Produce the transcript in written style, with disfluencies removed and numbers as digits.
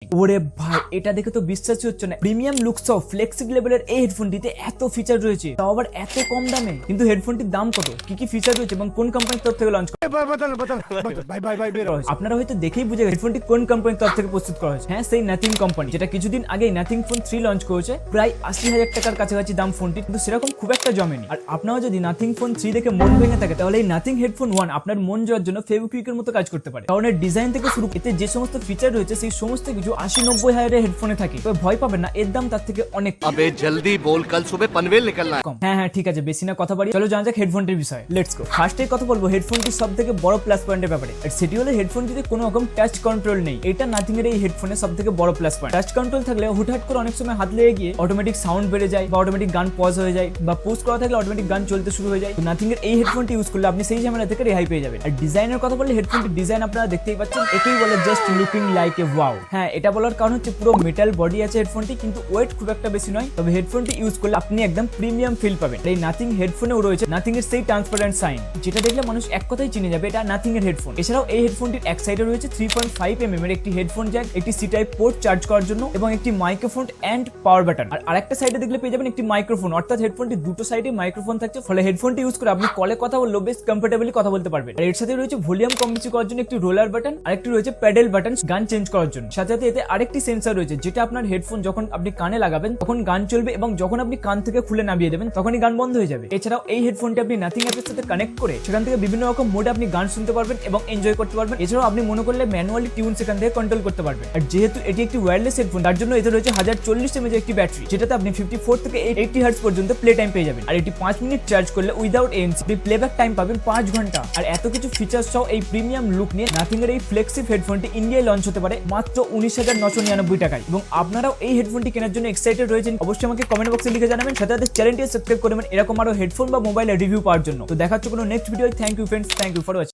ওরে ভাই, এটা দেখে তো বিশ্বাসই হচ্ছে না। প্রিমিয়াম লুক সহ ফ্লেক্সিবল লেভেলের এই হেডফোনটিতে এত ফিচার রয়েছে, তাও আবার এত কম দামে। কিন্তু হেডফোনটির দাম কত, কি কি ফিচার রয়েছে এবং কোন কোম্পানির তরফ থেকে লঞ্চ করা হয়েছে, আপনারা হয়তো দেখেই বুঝে গেছেন হেডফোনটি কোন কোম্পানির তরফ থেকে প্রস্তুত করা হয়েছে। হ্যাঁ, সেই নাথিং কোম্পানি, যেটা কিছুদিন আগে নাথিং ফোন 3 লঞ্চ করেছে। প্রায় 80,000 টাকার কাছাকাছি দাম ফোনটি, কিন্তু সেরকম খুব একটা জমেনি। আর আপনারা যদি নাথিং ফোন 3 দেখে মন ভেঙে থাকে, তাহলে এই নাথিং হেডফোন 1 আপনার মন জয়ের জন্য ফেভিকুইকের মতো কাজ করতে পারে। কারণ এর ডিজাইন থেকে শুরু এতে যে সমস্ত ফিচার রয়েছে, সেই সমস্ত কিছু 80-90 হাজারের হেডফোনে থাকে। তবে ভয় পাবেন না, এর দাম তার থেকে অনেক। अबे जल्दी बोल, कल सुबह पनवेल निकलना है। কম। হ্যাঁ, ঠিক আছে, বেশি না কথা বাড়ি, চলো জানা যাক হেডফোনটির বিষয়ে। Let's go. ফার্স্টে কথা বলবো হেডফোনটির সব থেকে বড় প্লাস পয়েন্টের ব্যাপারে। আর সেটি হলো হেডফোনটিতে কোনো রকম টাচ কন্ট্রোল নেই। এটা নাথিং এর এই হেডফোনের সব থেকে বড় প্লাস পয়েন্ট। টাচ কন্ট্রোল থাকলে হুটহাট করে অনেক সময় হাত লেগে গিয়ে অটোমেটিক সাউন্ড বেড়ে যায়, বা অটোমেটিক গান পজ হয়ে যায়, বা পোস্ট করা থাকলে অটোমেটিক গান চলতে শুরু হয়ে যায়। তো নাথিং এর এই হেডফোনটি ইউজ করলে আপনি সেই ঝামেলা থেকে রেহাই পেয়ে যাবেন। আর ডিজাইনের কথা বললে হেডফোনটির ডিজাইন আপনারা দেখতেই পাচ্ছেন, একেই বলে just looking like a wow. হ্যাঁ, এটা বলার কারণ হচ্ছে পুরো মেটাল বডি আছে হেডফোনটি, কিন্তু ওয়েট খুব একটা বেশি নয়। তবে হেডফোনটি ইউজ করলে আপনি একদম প্রিমিয়াম ফিল পাবেন। এই নাথিং হেডফোনেও রয়েছে নাথিং এর সেই ট্রান্সপারেন্ট সাইন, যেটা দেখলে মানুষ এক কথাই চিনে যাবে এটা নাথিং এর হেডফোন। এছাড়াও এই হেডফোনটির এক সাইডে রয়েছে 3.5 mm এর একটি হেডফোন জ্যাক, একটি সি টাইপ পোর্ট চার্জ করার জন্য, এবং একটি মাইক্রোফোন এন্ড পাওয়ার বাটন। আর আরেকটা সাইডে দেখলে পেয়ে যাবেন একটি মাইক্রোফোন, অর্থাৎ হেডফোনটি দুটো সাইডে মাইক্রোফোন থাকছে। ফলে হেডফোনটি ইউজ করে আপনি কলে কথা বললেও বেশ কমফোর্টেবলি কথা বলতে পারবেন। আর এর সাথে রয়েছে ভলিউম কম বেশি করার জন্য একটি রোলার বাটন, আর একটি রয়েছে প্যাডেল বাটন গান চেঞ্জ করার জন্য। সাথে সাথে এতে আরেকটি সেন্সর রয়েছে, যেটা আপনার হেডফোন যখন আপনি কানে লাগাবেন তখন গান চলবে, এবং যখন আপনি কান থেকে খুলে নামিয়ে দেবেন তখনই গান বন্ধ হয়ে যাবে। এছাড়াও এই হেডফোনটি আপনি নাথিং অ্যাপের সাথে কানেক্ট করে সেখান থেকে বিভিন্ন রকম মোডে আপনি গান শুনতে পারবেন এবং এনজয় করতে পারবেন। এছাড়াও আপনি মনে করলে ম্যানুয়ালি টিউন সেখান থেকে কন্ট্রোল করতে পারবেন। আর যেহেতু এটি একটি ওয়্যারলেস হেডফোন, তার জন্য এতে রয়েছে 1040 mAh একটি ব্যাটারি, যেটাতে আপনি 54 থেকে 80 হার্টজ পর্যন্ত প্লে টাইম পেয়ে যাবেন। আর এটি 5 মিনিট চার্জ করলে উইদাউট এএনসি আপনি প্লেব্যাক টাইম পাবেন 5 ঘন্টা। আর এত কিছু ফিচার সহ এই প্রিমিয়াম লুক নিয়ে নাথিং এর এই ফ্লেক্সি হেডফোনটি ইন্ডিয়ায় লঞ্চ হতে পারে মাত্র 19,999 টাকায়। এবং আপনারাও এই হেডফোনটি কেনার জন্য এক্সাইটেড রয়েছেন, অবশ্যই আমাকে কমেন্ট বক্সে লিখে জানাবেন। সাথে সাথে চ্যানেলটি সাবস্ক্রাইব করবেন এরকম আরো হেডফোন বা মোবাইলের রিভিউ পাওয়ার জন্য। তো দেখা হচ্ছে কোনো next video. Thank you friends, thank you for watching.